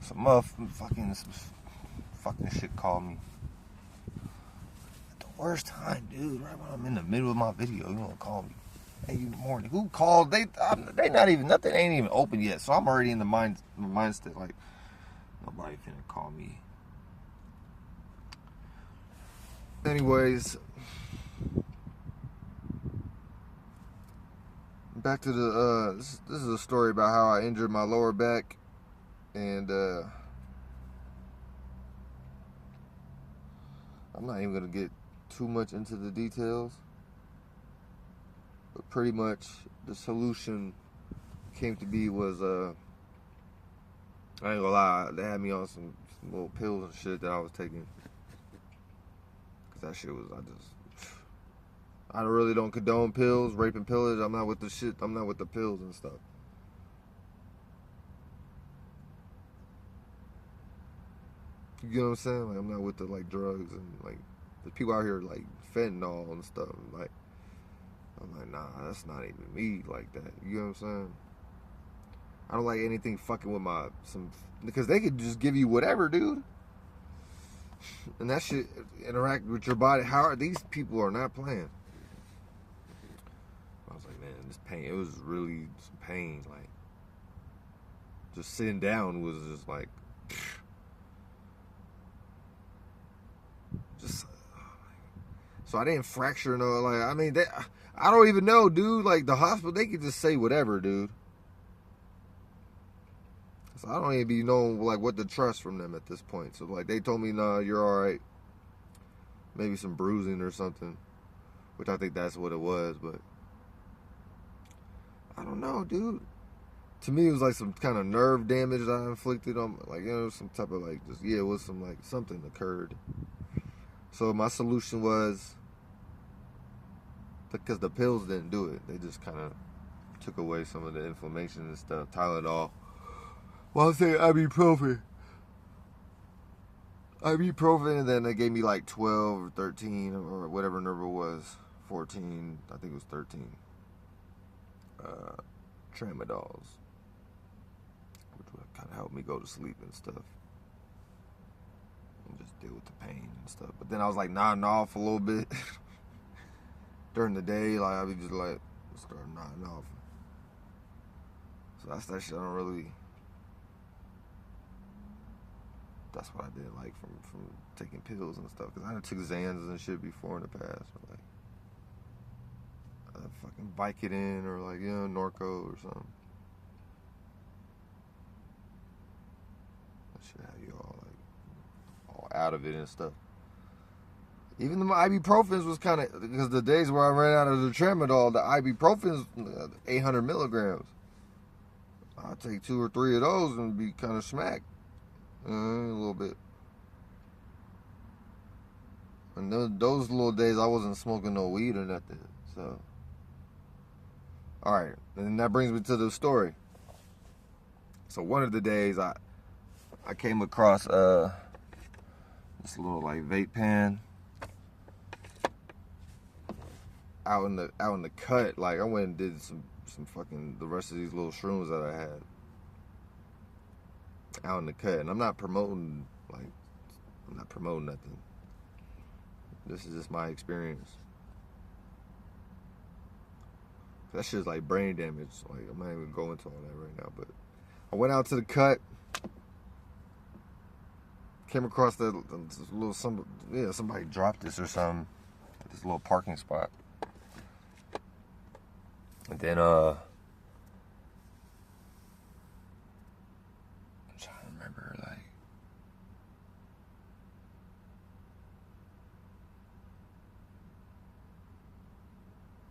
some fucking shit called me. At the worst time, dude. Right when I'm in the middle of my video, you wanna call me? 8 in the morning. Who called? They not even, nothing ain't even open yet. So I'm already in the mindset like, nobody finna call me. Anyways, back to the this is a story about how I injured my lower back, and I'm not even gonna get too much into the details, but pretty much the solution came to be was I ain't gonna lie, they had me on some little pills and shit that I was taking, cause that shit was, I really don't condone pills, rape and pillage. I'm not with the shit. I'm not with the pills and stuff. You get what I'm saying? Like, I'm not with the like drugs and like the people out here like fentanyl and stuff. Like, I'm like, nah, that's not even me like that. You know what I'm saying? I don't like anything fucking with because they could just give you whatever, dude. And that shit interact with your body. These people are not playing. I was like, man, this pain, it was really some pain. Like, just sitting down was just like, just, so I didn't fracture no, like, I mean, I don't even know, dude. Like, the hospital, they could just say whatever, dude. So I don't even be knowing, like, what to trust from them at this point. So, like, they told me, nah, you're all right. Maybe some bruising or something, which I think that's what it was, but I don't know, dude. To me, it was like some kind of nerve damage that I inflicted on, like, you know, some type of, like, just, yeah, it was some, like, something occurred. So my solution was, because the pills didn't do it, they just kind of took away some of the inflammation and stuff, Tylenol. Well, I say ibuprofen, and then they gave me like 12 or 13 or whatever number it was, 14, I think it was 13, tramadols, which would kind of help me go to sleep and stuff, and just deal with the pain and stuff. But then I was like nodding off a little bit during the day, like I'd be just like, start nodding off. So that's that shit I don't really, that's what I did like from taking pills and stuff, because I took Xans and shit before in the past, or like fucking Vicodin or like, you know, Norco or something. That shit had you all out of it and stuff. Even the ibuprofens was kind of, because the days where I ran out of the tramadol, the ibuprofens 800 milligrams. I'll take 2 or 3 of those and be kind of smacked. A little bit. And those little days I wasn't smoking no weed or nothing. So, alright, and that brings me to the story. So one of the days I came across this little like vape pen out in the cut. Like, I went and did some fucking, the rest of these little shrooms that I had out in the cut. And I'm not promoting nothing. This is just my experience. That shit's like brain damage. Like, I'm not even going into all that right now, but I went out to the cut, came across this little, somebody dropped this or something at this little parking spot. And then I'm trying to remember, like,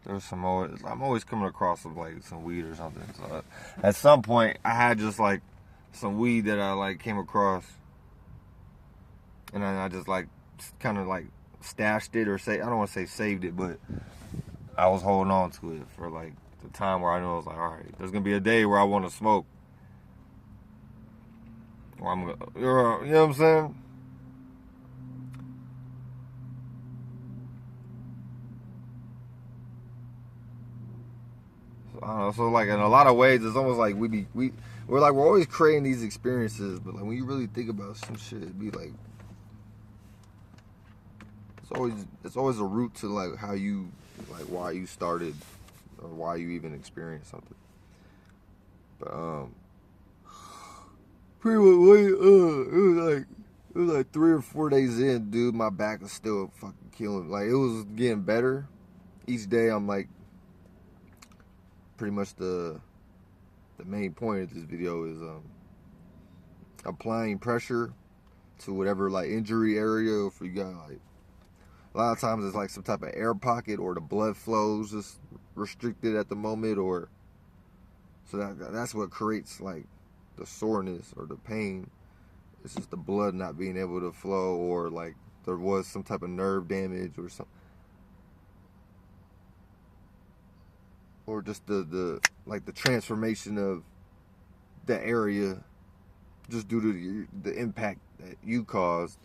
there's I'm always coming across some weed or something. So at some point I had just like some weed that I like came across, and then I just like kind of like stashed it, or I don't want to say saved it, but I was holding on to it for like the time where I know I was like, all right, there's gonna be a day where I want to smoke, or I'm gonna, you know what I'm saying? So I don't know. So like in a lot of ways, it's almost like we're always creating these experiences, but like when you really think about some shit, it'd be like it's always a root to like how you like why you started or why you even experienced something. But pretty much it was like 3 or 4 days in, dude. My back is still fucking killing. Like it was getting better each day. I'm like, pretty much the main point of this video is applying pressure to whatever like injury area. If you got like a lot of times it's like some type of air pocket or the blood flows just restricted at the moment, or so that's what creates like the soreness or the pain. It's just the blood not being able to flow, or like there was some type of nerve damage or something, or just the like the transformation of the area just due to the impact that you caused.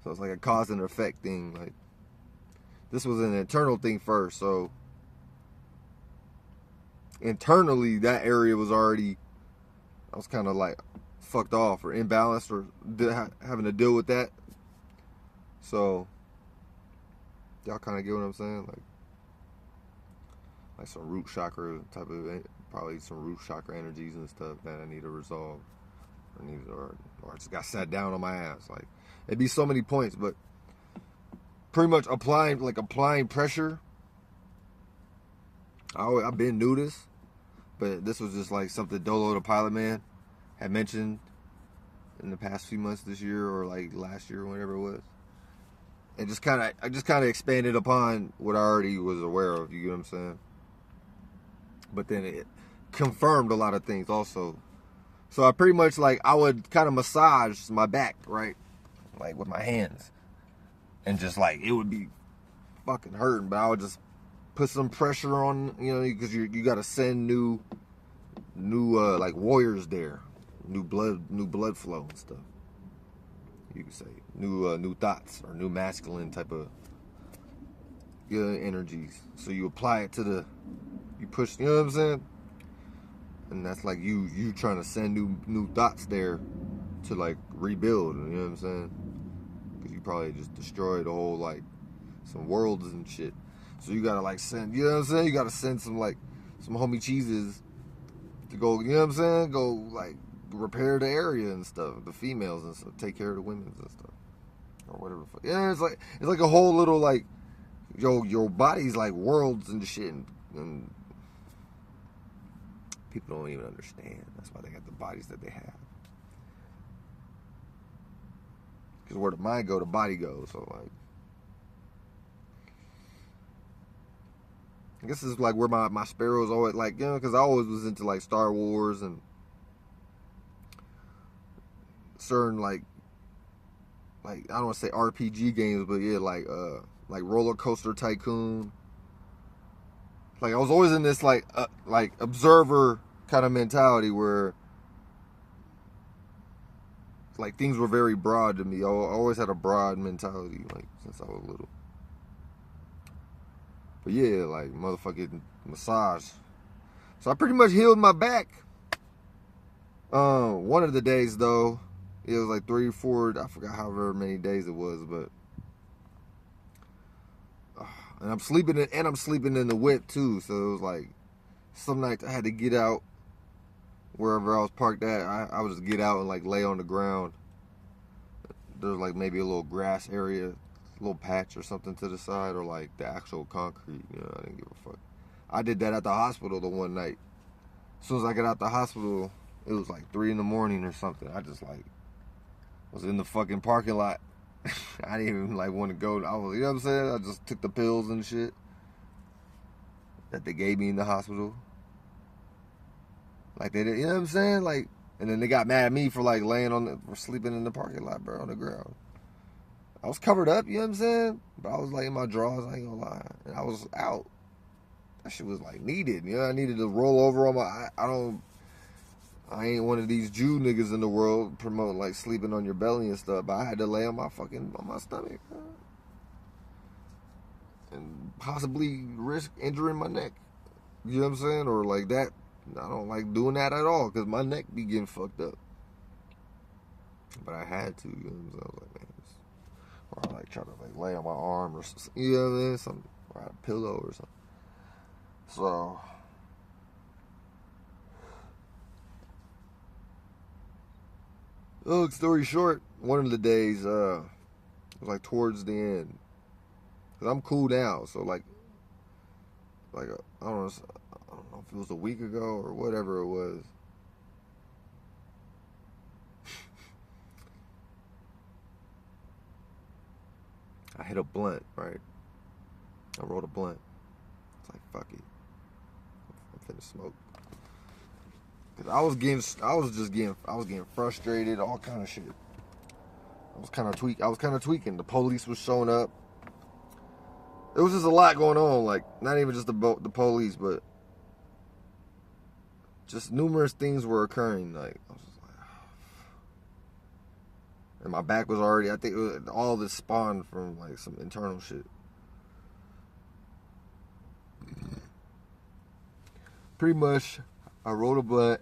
So it's like a cause and effect thing. Like this was an internal thing first, so internally that area was already, I was kind of like fucked off or imbalanced or having to deal with that. So y'all kind of get what I'm saying? Like some root chakra type of, probably some root chakra energies and stuff that I need to resolve, or I just got sat down on my ass. Like it'd be so many points, but pretty much applying pressure. I've been new this, but this was just like something Dolo the Pilot Man had mentioned in the past few months this year, or like last year, or whatever it was. And I just kind of expanded upon what I already was aware of, you get what I'm saying? But then it confirmed a lot of things also. So I pretty much like, I would kind of massage my back, right? Like with my hands. And just like, it would be fucking hurting, but I would just put some pressure on, you know, because you got to send new like warriors there. New blood flow and stuff. You could say new thoughts or new masculine type of energies. So you apply it to you push, you know what I'm saying? And that's like you trying to send new thoughts there to like rebuild, you know what I'm saying? Because you probably just destroyed the whole like some worlds and shit. So you gotta like send, you know what I'm saying? You gotta send some homie cheeses to go, you know what I'm saying? Go like repair the area and stuff, the females and stuff, take care of the women and stuff, or whatever the fuck. Yeah, it's like a whole little like your body's like worlds and shit, and people don't even understand. That's why they got the bodies that they have. Because where the mind go, the body goes. So like, I guess this is like where my sparrows always like, you know, because I always was into like Star Wars and certain like I don't want to say RPG games, but yeah, like Roller Coaster Tycoon. Like I was always in this like observer kind of mentality where like things were very broad to me. I always had a broad mentality like since I was little. But yeah, like motherfucking massage. So I pretty much healed my back. One of the days though, it was like 3 or 4, I forgot however many days it was, but and I'm sleeping in the whip too. So it was like some nights I had to get out wherever I was parked at. I would just get out and like lay on the ground. There's like maybe a little grass area, a little patch or something to the side, or like the actual concrete. You know, I didn't give a fuck. I did that at the hospital the one night. As soon as I got out the hospital, it was like 3 in the morning or something. I just like was in the fucking parking lot. I didn't even like want to go. I was, you know what I'm saying? I just took the pills and shit that they gave me in the hospital. Like they did, you know what I'm saying? Like, and then they got mad at me for like for sleeping in the parking lot, bro, on the ground. I was covered up, you know what I'm saying? But I was like in my drawers, I ain't gonna lie. And I was out. That shit was like needed, you know? I needed to roll over on I ain't one of these Jew niggas in the world promoting like sleeping on your belly and stuff, but I had to lay on my stomach, bro. And possibly risk injuring my neck. You know what I'm saying? Or like that. I don't like doing that at all because my neck be getting fucked up. But I had to. You know what I'm saying? I was like, man, or I like try to like lay on my arm or something. You know what I mean? Something, or a pillow or something. So, long story short, one of the days, it was like towards the end. Cause I'm cool now, so like I don't know if it was a week ago or whatever it was. I hit a blunt, right? I rolled a blunt. It's like, fuck it. I'm finna smoke. Cause I was getting frustrated, all kind of shit. I was kind of tweaking. The police was showing up. It was just a lot going on. Like, not even just the police, but just numerous things were occurring. Like, I was just like, and my back was already. I think all this spawned from like some internal shit. Pretty much, I rolled a blunt.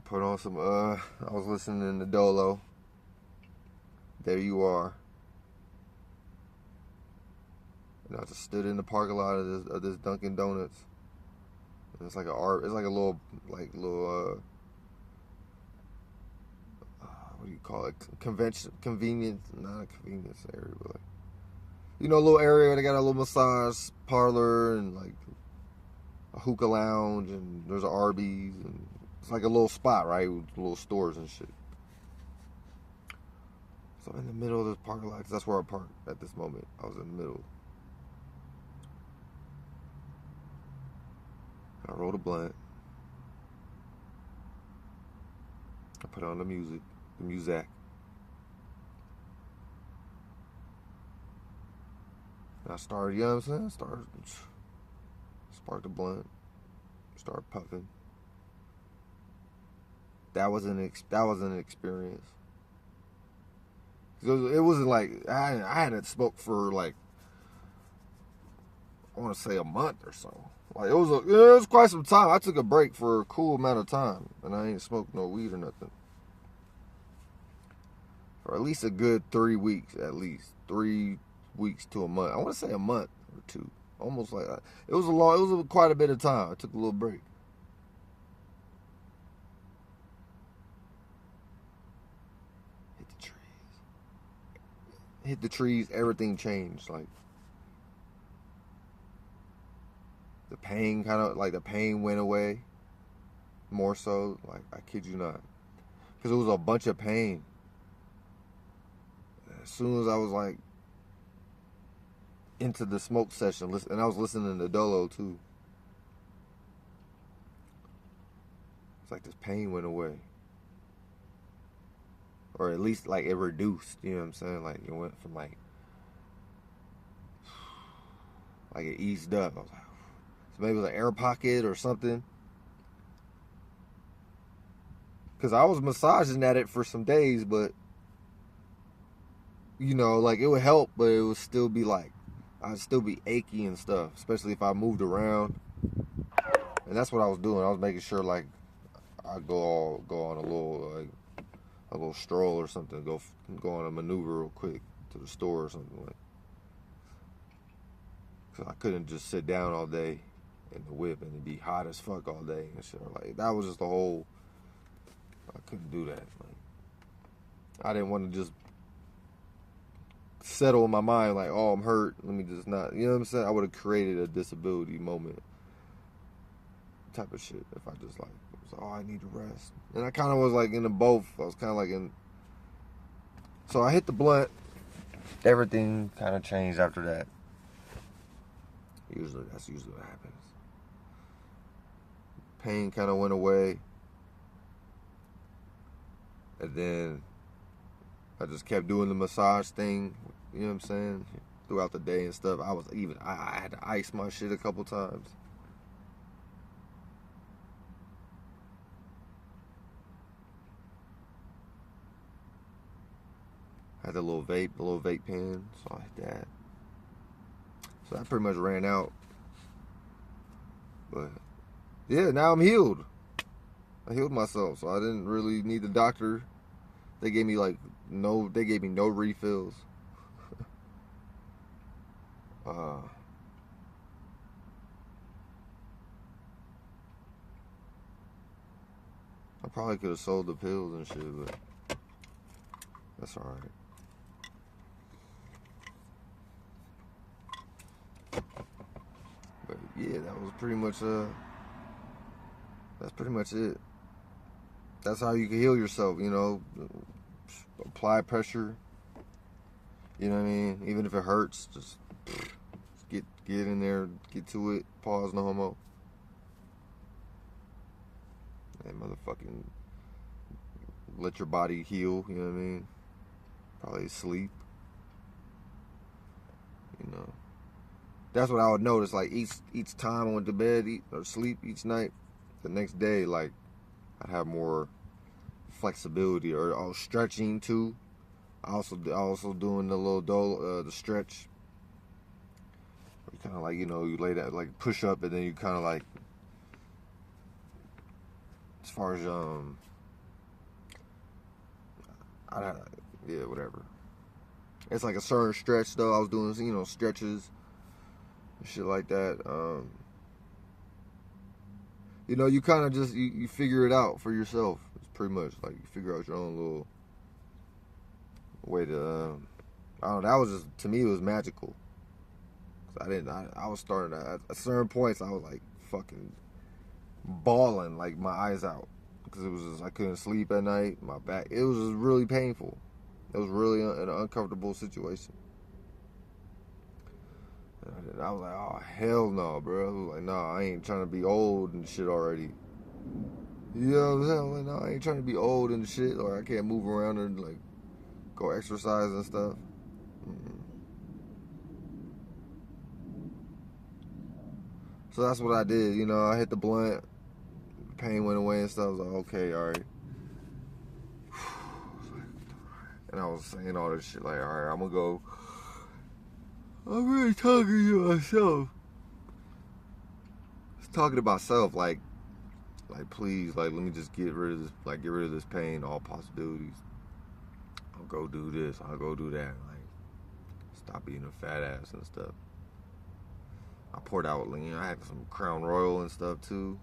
Put on some, I was listening to Dolo. There You Are. And I just stood in the parking lot of this Dunkin' Donuts. And it's like it's like a little, what do you call it? Convenience, not a convenience area, but like, you know, a little area where they got a little massage parlor and like a hookah lounge, and there's an Arby's, and it's like a little spot, right, with little stores and shit. So I'm in the middle of this parking lot, 'cause that's where I parked at this moment. I was in the middle. I rolled a blunt. I put on the music. And I started, you know what I'm saying? Sparked a blunt. Started puffing. That was an experience. It wasn't like I hadn't smoked for like, I want to say a month or so. Like it was quite some time. I took a break for a cool amount of time, and I ain't smoked no weed or nothing for at least a good 3 weeks. At least 3 weeks to a month. I want to say a month or two. Almost like it was quite a bit of time. I took a little break. Hit the trees, everything changed. Like the pain went away. More so, like, I kid you not, because it was a bunch of pain. As soon as I was like into the smoke session, and I was listening to Dolo too, it's like this pain went away. Or at least like it reduced, you know what I'm saying? Like it went from like it eased up. I was like, so maybe it was an air pocket or something. Cause I was massaging at it for some days, but you know, like it would help, but it would still be like, I'd still be achy and stuff, especially if I moved around. And that's what I was doing. I was making sure like I'd go on a little stroll or something, go on a maneuver real quick to the store or something like. Cause I couldn't just sit down all day in the whip and it'd be hot as fuck all day and shit. Like that was just the whole. I couldn't do that. Like I didn't want to just settle in my mind like, oh, I'm hurt. Let me just not. You know what I'm saying? I would have created a disability moment type of shit if I just like. Oh, I need to rest. And I kind of was like in the both. I was kind of like in. So I hit the blunt. Everything kind of changed after that. That's usually what happens. Pain kind of went away. And then I just kept doing the massage thing. You know what I'm saying? Throughout the day and stuff. I had to ice my shit a couple times. I had the little vape pen, so I hit that. So I pretty much ran out. But yeah, now I'm healed. I healed myself, so I didn't really need the doctor. They gave me no refills. I probably could have sold the pills and shit, but that's alright. But yeah, that was pretty much that's pretty much it. That's how you can heal yourself, you know. Apply pressure. You know what I mean? Even if it hurts, just get in there, get to it. Pause, no homo. And motherfucking let your body heal, you know what I mean? Probably sleep. You know. That's what I would notice, like each time I went to bed or sleep each night, the next day, like I'd have more flexibility, or I was stretching too. I also doing the little the stretch. You kind of like, you know, you lay that, like push up, and then you kind of like, as far as yeah, whatever. It's like a certain stretch though. I was doing, you know, stretches and shit like that. You know, you kind of just you figure it out for yourself. It's pretty much like you figure out your own little way to. I don't know. That was just, to me, it was magical. I was starting at certain points. I was like fucking bawling, like my eyes out, because it was just, I couldn't sleep at night. My back, it was just really painful. It was really an uncomfortable situation. And I was like, oh hell no, bro. I was like, nah, I ain't trying to be old and shit already. You know what I'm saying? Like, no, I ain't trying to be old and shit, or I can't move around and like go exercise and stuff. So that's what I did. You know, I hit the blunt, pain went away and stuff. I was like, okay, all right. And I was saying all this shit like, all right, I'm gonna go. I'm really talking to myself. It's talking to myself, like please, like let me just get rid of this, like get rid of this pain, all possibilities. I'll go do this, I'll go do that, like stop being a fat ass and stuff. I poured out, you know, I had some Crown Royal and stuff too.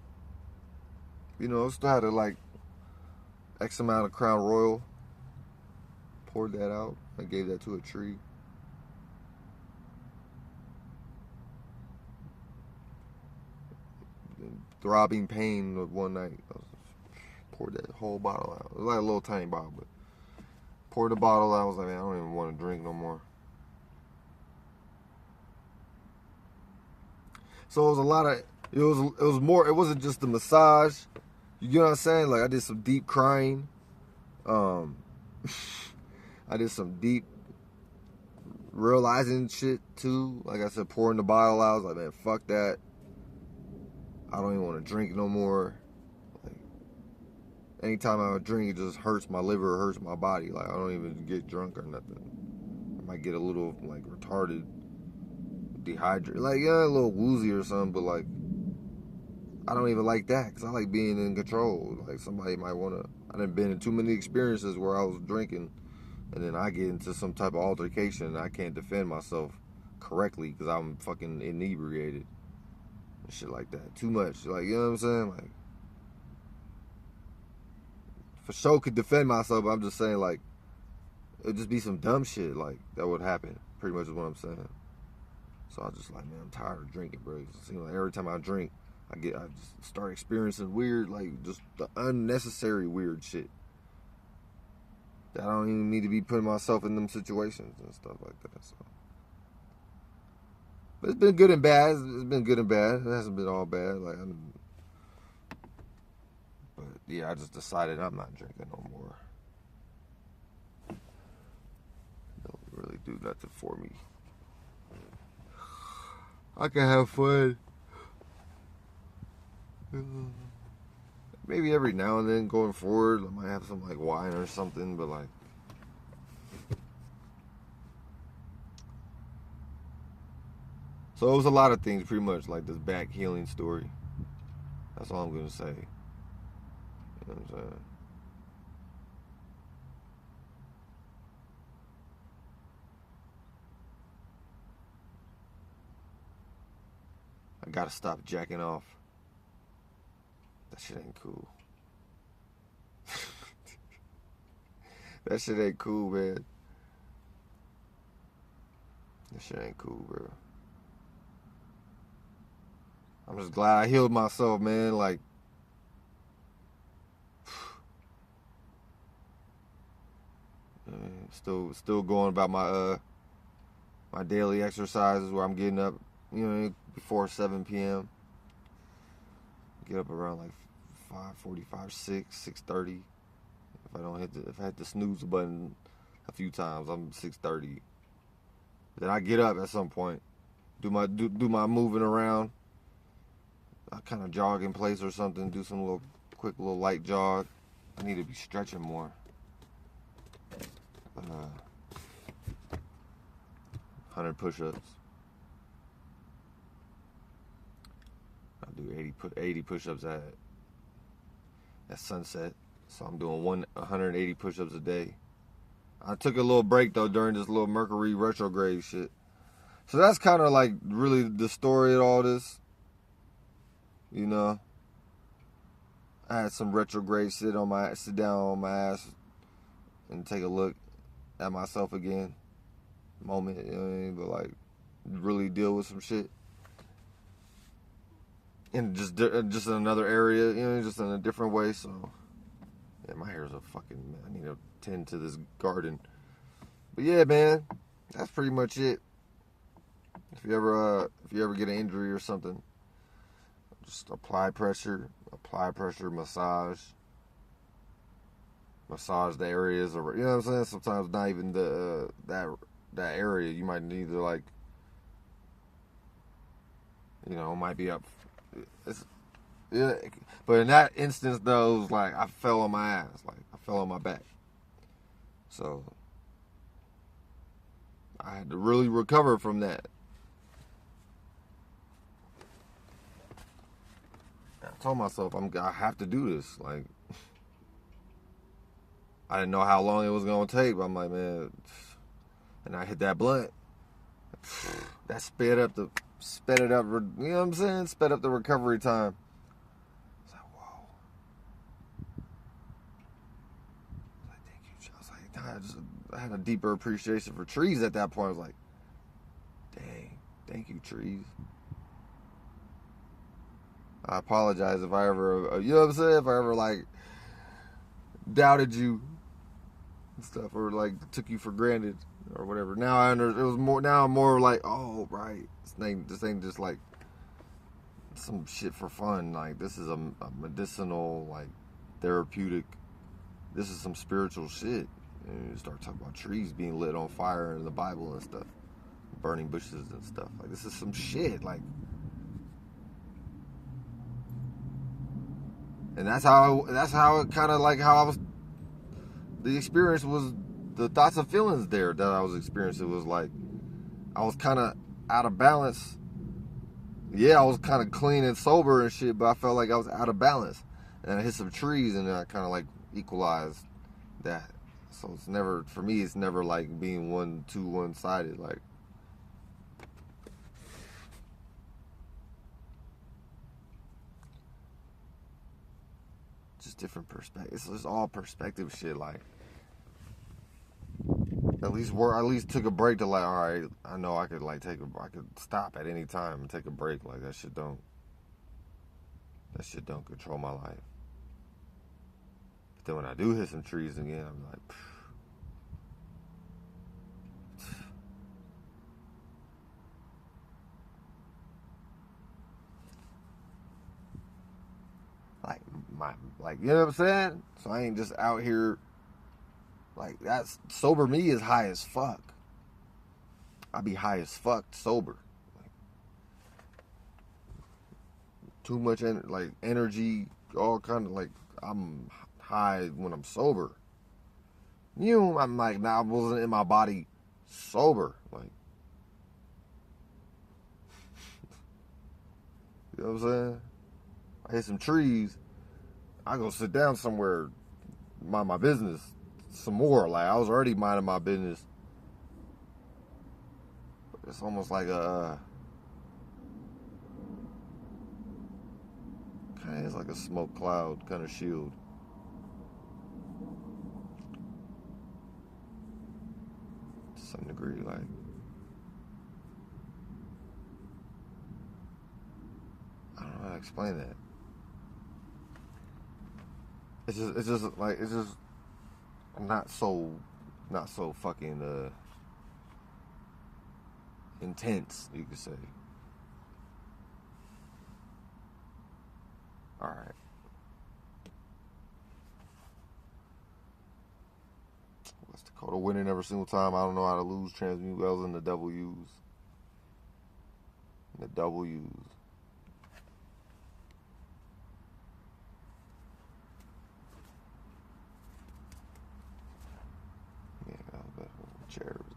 You know, I still had like X amount of Crown Royal. Poured that out. I gave that to a tree. Throbbing pain of one night. Poured that whole bottle out. It was like a little tiny bottle, but poured the bottle out. I was like, man, I don't even want to drink no more. So it was a lot of, it was more, it wasn't just the massage. You get what I'm saying? Like I did some deep crying. I did some deep realizing shit too. Like I said, pouring the bottle out. I was like, man, fuck that. I don't even want to drink no more. Like, anytime I drink, it just hurts my liver, hurts my body. Like I don't even get drunk or nothing. I might get a little like retarded, dehydrated, like yeah, a little woozy or something. But like, I don't even like that because I like being in control. Like somebody might want to. I done been in too many experiences where I was drinking, and then I get into some type of altercation and I can't defend myself correctly because I'm fucking inebriated. Shit like that. Too much. Like, you know what I'm saying? Like, for sure could defend myself, but I'm just saying, like, it'd just be some dumb shit, like, that would happen. Pretty much is what I'm saying. So I just like, man, I'm tired of drinking, bro. It seems like every time I drink, I just start experiencing weird, like, just the unnecessary weird shit. That I don't even need to be putting myself in them situations and stuff like that, so. But it's been good and bad. It's been good and bad. It hasn't been all bad. Like, but yeah, I just decided I'm not drinking no more. It don't really do nothing for me. I can have fun. Maybe every now and then going forward, I might have some like wine or something. But like, So it was a lot of things, pretty much, like this back healing story. That's all I'm going to say. You know what I'm saying? I gotta stop jacking off. That shit ain't cool. That shit ain't cool, man. That shit ain't cool, bro. I'm just glad I healed myself, man. Like, still going about my daily exercises where I'm getting up, before 7 p.m. Get up around like 5:45, 6:30. If I hit the snooze button a few times, I'm 6:30. Then I get up at some point, do my moving around. I kind of jog in place or something, do some quick little light jog. I need to be stretching more. 100 push-ups. I do 80 push-ups at sunset. So I'm doing 180 push-ups a day. I took a little break though during this little Mercury retrograde shit. So that's kind of like really the story of all this. You know, I had some retrograde sit down on my ass and take a look at myself again. Moment, you know what I mean? But like really deal with some shit. And just in another area, just in a different way. So yeah, my hair's I need to tend to this garden. But yeah, man, that's pretty much it. If you ever get an injury or something, just apply pressure, massage the areas, or you know what I'm saying. Sometimes not even that area. You might need to it might be up. Yeah, but in that instance, though, it was like I fell on my ass, like I fell on my back. So I had to really recover from that. I told myself I have to do this. Like I didn't know how long it was gonna take, but I'm like, man, and I hit that blunt. That sped it up. You know what I'm saying? Sped up the recovery time. I was like, whoa. I was like, thank you. I was like, I had a deeper appreciation for trees at that point. I was like, dang, thank you, trees. I apologize if I ever, you know what I'm saying? If I ever like doubted you and stuff, or like took you for granted or whatever. Now I'm more like, oh right, this ain't just like some shit for fun. Like this is a medicinal, like therapeutic. This is some spiritual shit. And you start talking about trees being lit on fire in the Bible and stuff, burning bushes and stuff. Like this is some shit. Like, and that's how it kind of like how I was. The experience was the thoughts and feelings there that I was experiencing. It was like I was kind of out of balance. Yeah, I was kind of clean and sober and shit, but I felt like I was out of balance. And I hit some trees and I kind of like equalized that. So it's never, for me, it's never like being one-sided. Like, just different perspectives. It's just all perspective shit. Like, at least took a break to like, all right, I know I could stop at any time and take a break. Like that shit don't control my life. But then when I do hit some trees again, I'm like, you know what I'm saying? So I ain't just out here. Like that's sober me is high as fuck. I be high as fuck sober. Like, too much energy, all kind of like I'm high when I'm sober. I'm like, I wasn't in my body sober. Like You know what I'm saying? I hit some trees. I go sit down somewhere, mind my business some more. Like, I was already minding my business. But it's almost like it's like a smoke cloud kind of shield. To some degree, like. I don't know how to explain that. It's just not so fucking intense, you could say. All right. West Dakota winning every single time. I don't know how to lose. Transmute L's and the W's. And the W's. Yeah, that was better. Cherry.